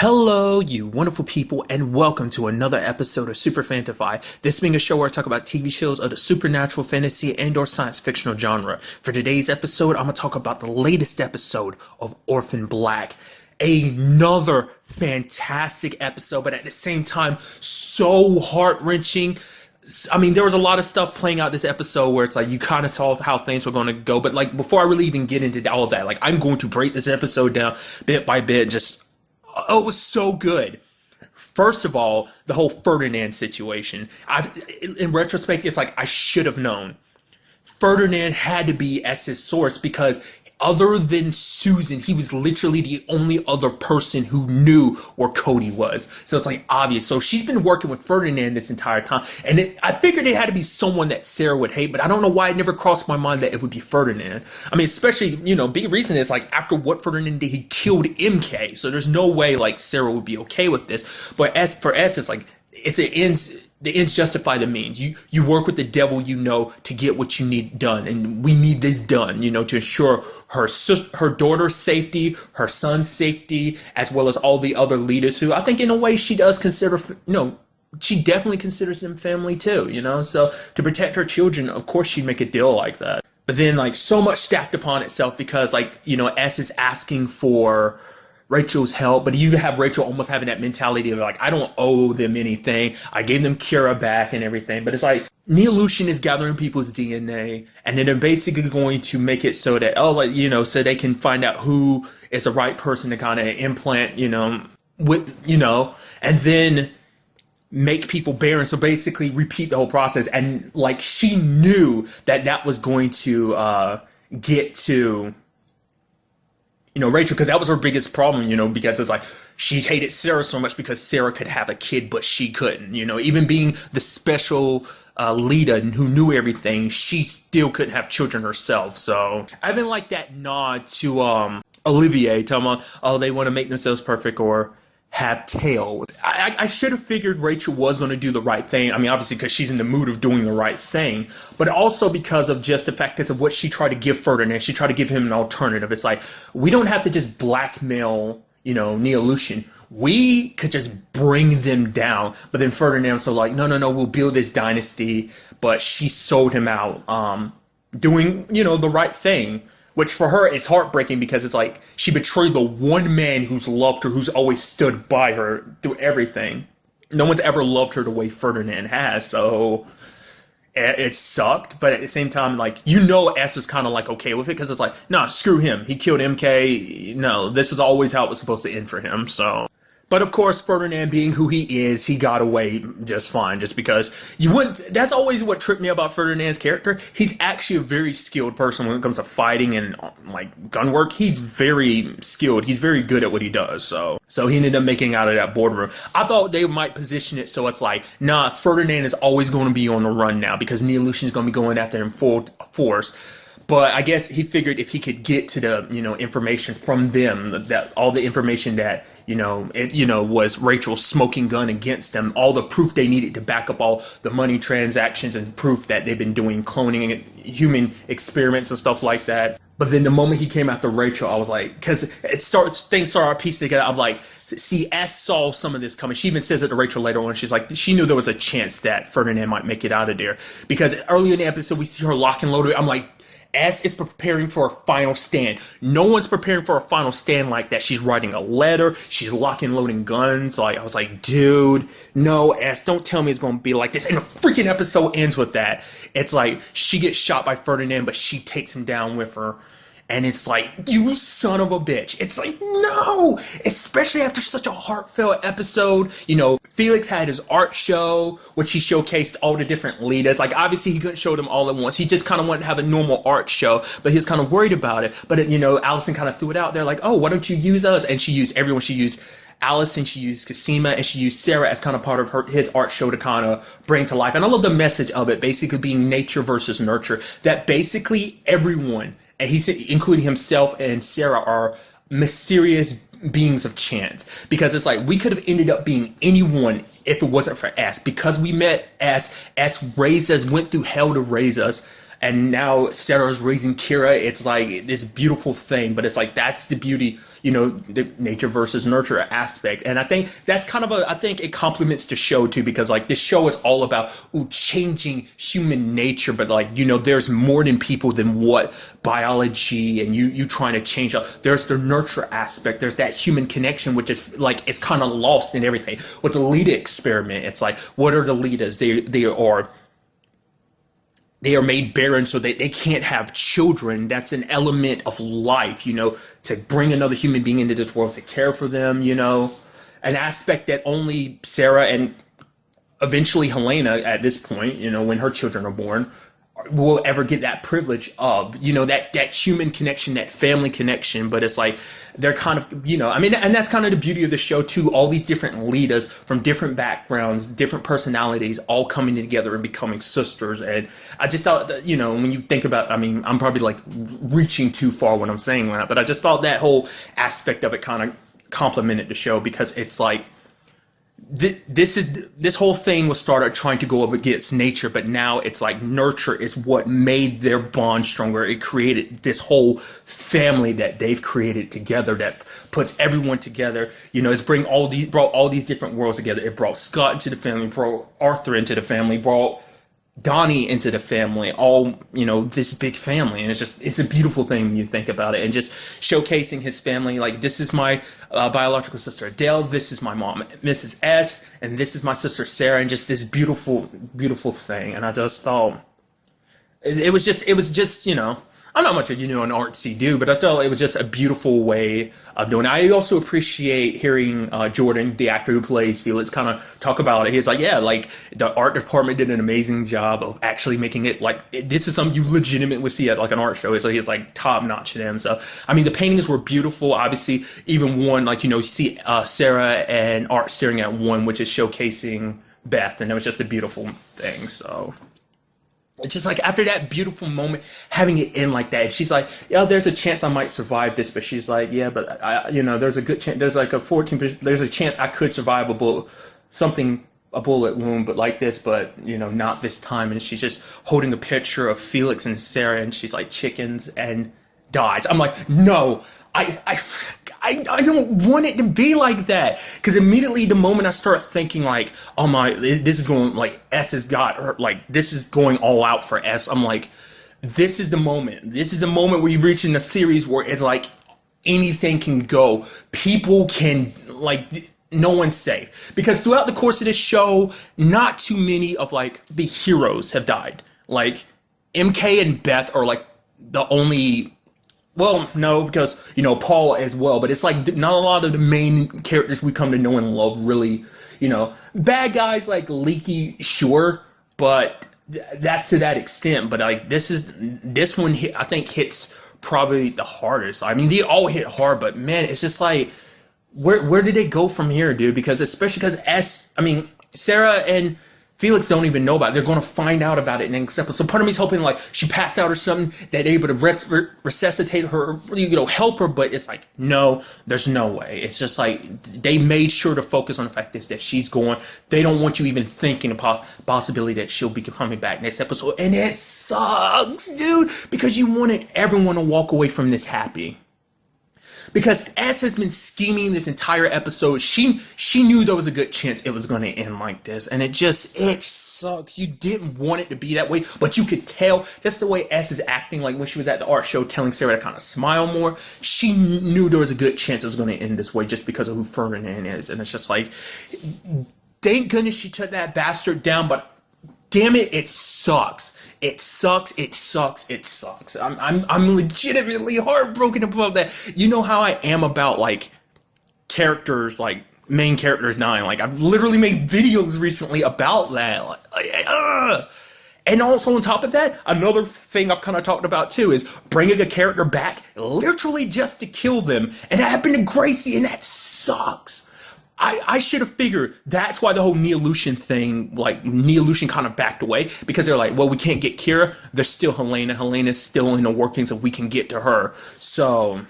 Hello, you wonderful people, and welcome to another episode of Super-Fanta-Fi. This being a show where I talk about TV shows of the supernatural, fantasy, and/or science fictional genre. For today's episode, I'm going to talk about the latest episode of Orphan Black. Another fantastic episode, but at the same time, so heart-wrenching. I mean, there was a lot of stuff playing out this episode where it's like you kind of saw how things were going to go. But like before I really even get into all of that, like I'm going to break this episode down bit by bit. Oh, it was so good. First of all, the whole Ferdinand situation. In retrospect, it's like I should have known. Ferdinand had to be as his source because other than Susan, he was literally the only other person who knew where Cody was. So it's like obvious. So she's been working with Ferdinand this entire time. And I figured it had to be someone that Sarah would hate, but I don't know why it never crossed my mind that it would be Ferdinand. I mean, especially, big reason is like after what Ferdinand did, he killed MK. So there's no way like Sarah would be okay with this. But as for us, it's like, the ends justify the means. You work with the devil, to get what you need done, and we need this done, to ensure her daughter's safety, her son's safety, as well as all the other leaders who I think in a way she does consider, she definitely considers them family too, So to protect her children, of course she'd make a deal like that. But then like so much stacked upon itself because S is asking for Rachel's help, but you have Rachel almost having that mentality of like, I don't owe them anything. I gave them Kira back and everything. But it's like Neolution is gathering people's DNA, and then they're basically going to make it so that, so they can find out who is the right person to kind of implant, and then make people barren. So basically repeat the whole process. And like she knew that was going to get to Rachel, because that was her biggest problem, because it's like she hated Sarah so much because Sarah could have a kid, but she couldn't, even being the special leader who knew everything, she still couldn't have children herself. So I even like that nod to Olivier telling them, oh, they want to make themselves perfect or have tails. I should have figured Rachel was going to do the right thing. I mean, obviously because she's in the mood of doing the right thing, but also because of just the fact of what she tried to give Ferdinand. She tried to give him an alternative. It's like, we don't have to just blackmail, Neolution. We could just bring them down. But then Ferdinand was so like, no, we'll build this dynasty. But she sold him out, doing, the right thing. Which for her is heartbreaking because it's like she betrayed the one man who's loved her, who's always stood by her through everything. No one's ever loved her the way Ferdinand has, so it sucked. But at the same time, like, S was kind of like okay with it because it's like, nah, screw him. He killed MK. No, this is always how it was supposed to end for him, so. But of course, Ferdinand being who he is, he got away just fine. Just because that's always what tripped me about Ferdinand's character. He's actually a very skilled person when it comes to fighting and like gun work. He's very skilled. He's very good at what he does. So he ended up making out of that boardroom. I thought they might position it so it's like, nah, Ferdinand is always going to be on the run now because Neolution is going to be going after him full force. But I guess he figured if he could get to the, information from them, that all the information that, was Rachel's smoking gun against them, all the proof they needed to back up all the money transactions and proof that they've been doing cloning and human experiments and stuff like that. But then the moment he came after Rachel, I was like, because things start piecing together. I'm like, see, S saw some of this coming. She even says it to Rachel later on. She's like, she knew there was a chance that Ferdinand might make it out of there. Because earlier in the episode, we see her lock and load. I'm like, S is preparing for a final stand. No one's preparing for a final stand like that. She's writing a letter. She's locking, loading guns. Like I was like, dude, no, S, don't tell me it's going to be like this. And the freaking episode ends with that. It's like she gets shot by Ferdinand, but she takes him down with her. And it's like, you son of a bitch. It's like, no! Especially after such a heartfelt episode. Felix had his art show, which he showcased all the different leaders. Like, obviously, he couldn't show them all at once. He just kind of wanted to have a normal art show, but he was kind of worried about it. But, Allison kind of threw it out there like, oh, why don't you use us? And she used everyone. She used Allison, she used Cosima, and she used Sarah as kind of part of his art show to kind of bring to life. And I love the message of it, basically being nature versus nurture. That basically everyone, and including himself and Sarah, are mysterious beings of chance. Because it's like we could have ended up being anyone if it wasn't for S. Because we met S raised us, went through hell to raise us. And now Sarah's raising Kira. It's like this beautiful thing, but it's like that's the beauty. the nature versus nurture aspect. And I think that's kind of I think it complements the show too, because like this show is all about changing human nature, but like, there's more than people than what biology and you trying to change up. There's the nurture aspect. There's that human connection, which is like, it's kind of lost in everything. With the Lita experiment, it's like, what are the Litas? They are made barren so that they can't have children. That's an element of life, to bring another human being into this world, to care for them, an aspect that only Sarah and eventually Helena at this point, when her children are born, will ever get that privilege of, that human connection, that family connection. But it's like, they're kind of, and that's kind of the beauty of the show too. All these different leaders from different backgrounds, different personalities, all coming together and becoming sisters. And I just thought that, when you think about, I'm probably like reaching too far when I'm saying that, but I just thought that whole aspect of it kind of complemented the show, because it's like, this whole thing was started trying to go up against nature, but now it's like nurture is what made their bond stronger. It created this whole family that they've created together that puts everyone together. It's brought all these different worlds together. It brought Scott into the family, brought Arthur into the family, brought Donnie into the family, all, this big family. And it's a beautiful thing when you think about it, and just showcasing his family. Like, this is my biological sister Adele, this is my mom Mrs. S, and this is my sister Sarah, and just this beautiful, beautiful thing. And I just thought it was just, I'm not much of, an artsy dude, but I thought it was just a beautiful way of doing it. I also appreciate hearing Jordan, the actor who plays Felix, kind of talk about it. He's like, yeah, like the art department did an amazing job of actually making it like, this is something you legitimately would see at like an art show. So he's like top notch to them. So, the paintings were beautiful. Obviously, even one, like, you see Sarah and Art staring at one, which is showcasing Beth. And it was just a beautiful thing. So it's just like, after that beautiful moment, having it end like that, and she's like, yeah, there's a chance I might survive this, but she's like, yeah, but there's a good chance, there's like a 14%, there's a chance I could survive a bullet wound, but like this, but not this time. And she's just holding a picture of Felix and Sarah, and she's like, chickens, and dies. I'm like, no, I don't want it to be like that, because immediately the moment I start thinking like, oh my, this is going, like, S has got her, like, this is going all out for S, I'm like, this is the moment where you reach in a series where it's like anything can go, people can, like, no one's safe, because throughout the course of this show, not too many of like the heroes have died. Like, MK and Beth are like the only. Well, no, because, Paul as well, but it's like not a lot of the main characters we come to know and love really, bad guys like Leaky, sure, but that's to that extent. But like, this one I think hits probably the hardest. They all hit hard, but man, it's just like, where did it go from here, dude? Because especially because Sarah and Felix don't even know about it. They're going to find out about it in the next episode. So part of me is hoping like she passed out or something, that they're able to resuscitate her, help her. But it's like, no, there's no way. It's just like they made sure to focus on the fact that she's going. They don't want you even thinking about possibility that she'll be coming back next episode. And it sucks, dude, because you wanted everyone to walk away from this happy. Because S has been scheming this entire episode. She knew there was a good chance it was going to end like this. And it sucks. You didn't want it to be that way. But you could tell just the way S is acting, like when she was at the art show telling Sarah to kind of smile more. She knew there was a good chance it was going to end this way just because of who Ferdinand is. And it's just like, thank goodness she took that bastard down. But damn it, it sucks. It sucks. I'm legitimately heartbroken about that. You know how I am about like characters, like main characters dying. Like I've literally made videos recently about that. And also on top of that, another thing I've kind of talked about too is bringing a character back literally just to kill them. And that happened to Gracie, and that sucks. I should have figured that's why the whole Neolution thing, like Neolution kind of backed away, because they're like, well, we can't get Kira. There's still Helena. Helena's still in the workings of we can get to her. So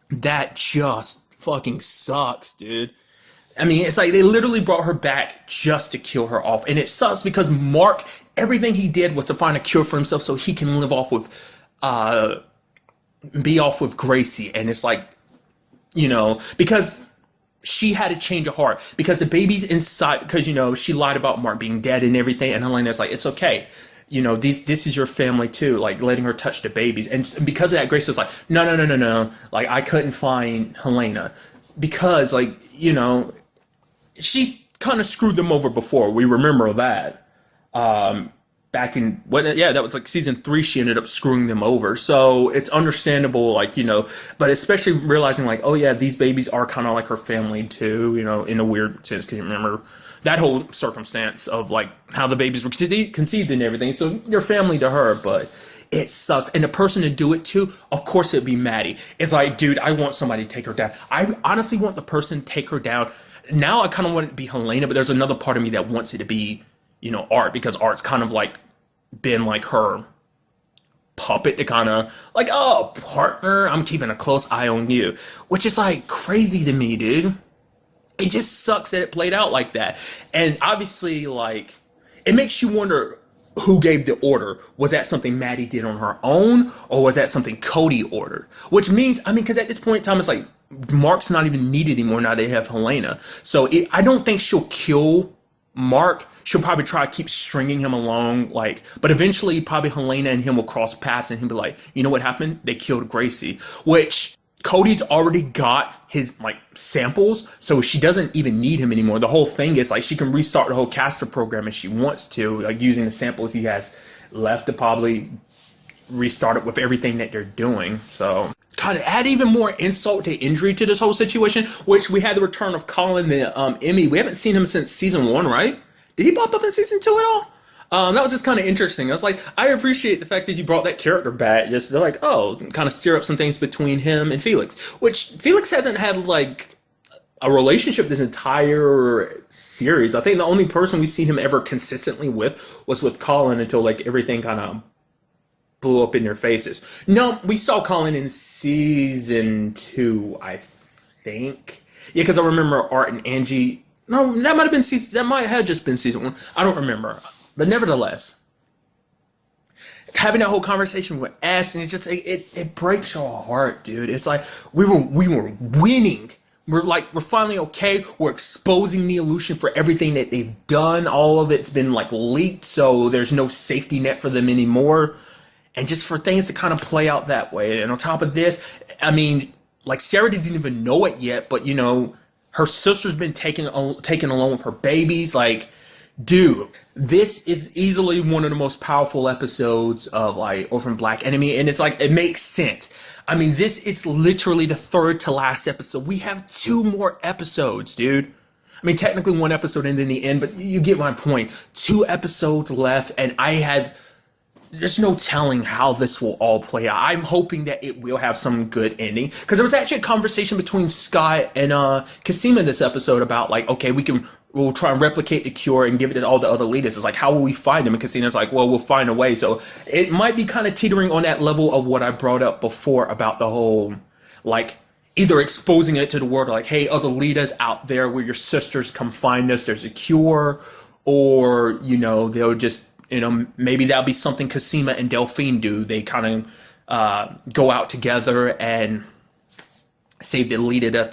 that just fucking sucks, dude. It's like they literally brought her back just to kill her off. And it sucks because Mark, everything he did was to find a cure for himself so he can live off with, be off with Gracie. And it's like, because she had a change of heart because the baby's inside, because, she lied about Mark being dead and everything. And Helena's like, it's okay. This is your family too, like letting her touch the babies. And because of that, Grace was like, no, no, no, no, no. Like, I couldn't find Helena because, like, she's kind of screwed them over before. We remember that. Back in that was like season 3, she ended up screwing them over. So it's understandable, like, but especially realizing like, oh yeah, these babies are kind of like her family too, in a weird sense, because you remember that whole circumstance of like how the babies were conceived and everything. So they're family to her, but it sucked. And the person to do it to, of course, it'd be Maddie. It's like, dude, I want somebody to take her down. I honestly want the person to take her down. Now I kind of want it to be Helena, but there's another part of me that wants it to be, Art, because Art's kind of like been like her puppet to kind of like, oh, partner, I'm keeping a close eye on you, which is like crazy to me, dude. It just sucks that it played out like that. And obviously, like, it makes you wonder who gave the order. Was that something Maddie did on her own, or was that something Cody ordered? Which means, because at this point in time, it's like Mark's not even needed anymore now they have Helena. So I don't think she'll kill Mark. She'll probably try to keep stringing him along, like, but eventually probably Helena and him will cross paths and he'll be like, you know what happened? They killed Gracie, which Cody's already got his, like, samples, so she doesn't even need him anymore. The whole thing is, like, she can restart the whole caster program if she wants to, like, using the samples he has left to probably restart it with everything that they're doing. So, kind of add even more insult to injury to this whole situation, which we had the return of Colin, the Emmy. We haven't seen him since season 1, right? Did he pop up in season 2 at all? That was just kind of interesting. I was like, I appreciate the fact that you brought that character back. Just, they're like, oh, kind of stir up some things between him and Felix, which Felix hasn't had, like, a relationship this entire series. I think the only person we've seen him ever consistently with was with Colin until, like, everything kind of blew up in their faces. No, we saw Colin in season 2, I think. Yeah, because I remember Art and Angie. No, that might have just been season 1. I don't remember. But nevertheless, having that whole conversation with S, and it breaks your heart, dude. It's like we were winning. We're finally okay. We're exposing the illusion for everything that they've done. All of it's been like leaked, so there's no safety net for them anymore. And just for things to kind of play out that way. And on top of this, like, Sarah doesn't even know it yet, but her sister's been taken along with her babies. Like, dude, this is easily one of the most powerful episodes of, like, Orphan Black Enemy, and it's like, it makes sense. This is literally the third to last episode. We have 2 more episodes, dude. Technically 1 episode and then the end, but you get my point. 2 episodes left, and there's no telling how this will all play out. I'm hoping that it will have some good ending, because there was actually a conversation between Scott and Cosima this episode about, like, okay, we'll try and replicate the cure and give it to all the other leaders. It's like, how will we find them? And Casina's like, well, we'll find a way. So it might be kind of teetering on that level of what I brought up before about the whole, like, either exposing it to the world, like, hey, other leaders out there where your sisters come find us, there's a cure, or, they'll just, maybe that'll be something Cosima and Delphine do. They kind of go out together and save the leader to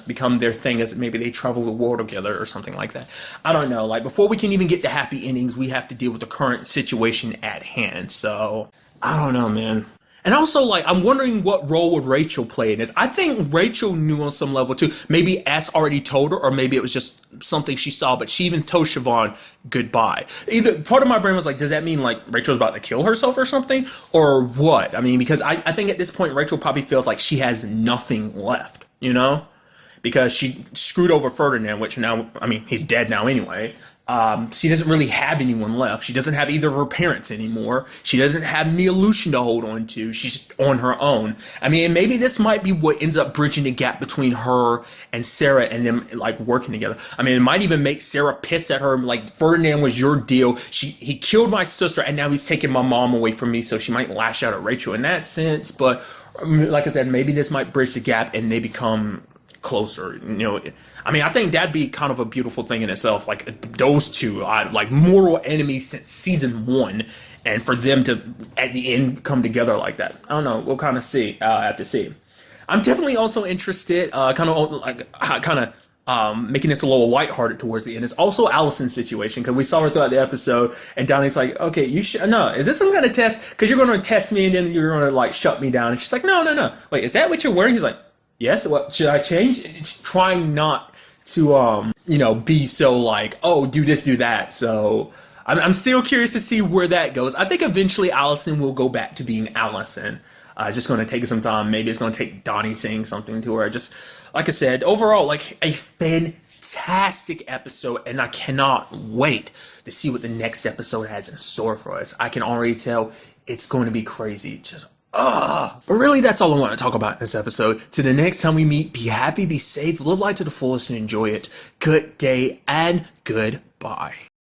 become their thing, as maybe they travel the world together or something like that. I don't know. Like, before we can even get to happy endings, we have to deal with the current situation at hand. So, I don't know, man. And also, like, I'm wondering what role would Rachel play in this. I think Rachel knew on some level, too. Maybe S already told her, or maybe it was just something she saw, but she even told Siobhan goodbye. Either part of my brain was like, does that mean, like, Rachel's about to kill herself or something? Or what? Because I think at this point, Rachel probably feels like she has nothing left, Because she screwed over Ferdinand, which now, he's dead now anyway. She doesn't really have anyone left. She doesn't have either of her parents anymore. She doesn't have Neolution to hold on to. She's just on her own. Maybe this might be what ends up bridging the gap between her and Sarah and them, like, working together. It might even make Sarah pissed at her, like, Ferdinand was your deal. He killed my sister, and now he's taking my mom away from me, so she might lash out at Rachel in that sense. But, like I said, maybe this might bridge the gap and they become closer. I think that'd be kind of a beautiful thing in itself. Like, those two are like mortal enemies since season 1, and for them to at the end come together like that, I don't know. We'll kind of see. I have to see. I'm definitely also interested, making this a little lighthearted towards the end. It's also Allison's situation because we saw her throughout the episode, and Donnie's like, "Okay, you should no, is this some kind of test? Because you're going to test me, and then you're going to like shut me down." And she's like, "No, no, no. Wait, is that what you're wearing?" He's like, "Yes. What should I change?" It's trying not to be so like, "Oh, do this, do that." So I'm still curious to see where that goes. I think eventually Allison will go back to being Allison. Just going to take some time. Maybe it's going to take Donnie saying something to her. Just like I said, overall, like a fantastic episode, and I cannot wait to see what the next episode has in store for us. I can already tell it's going to be crazy. Just But really, that's all I want to talk about in this episode. To the next time we meet, be happy, be safe, live life to the fullest, and enjoy it. Good day and goodbye.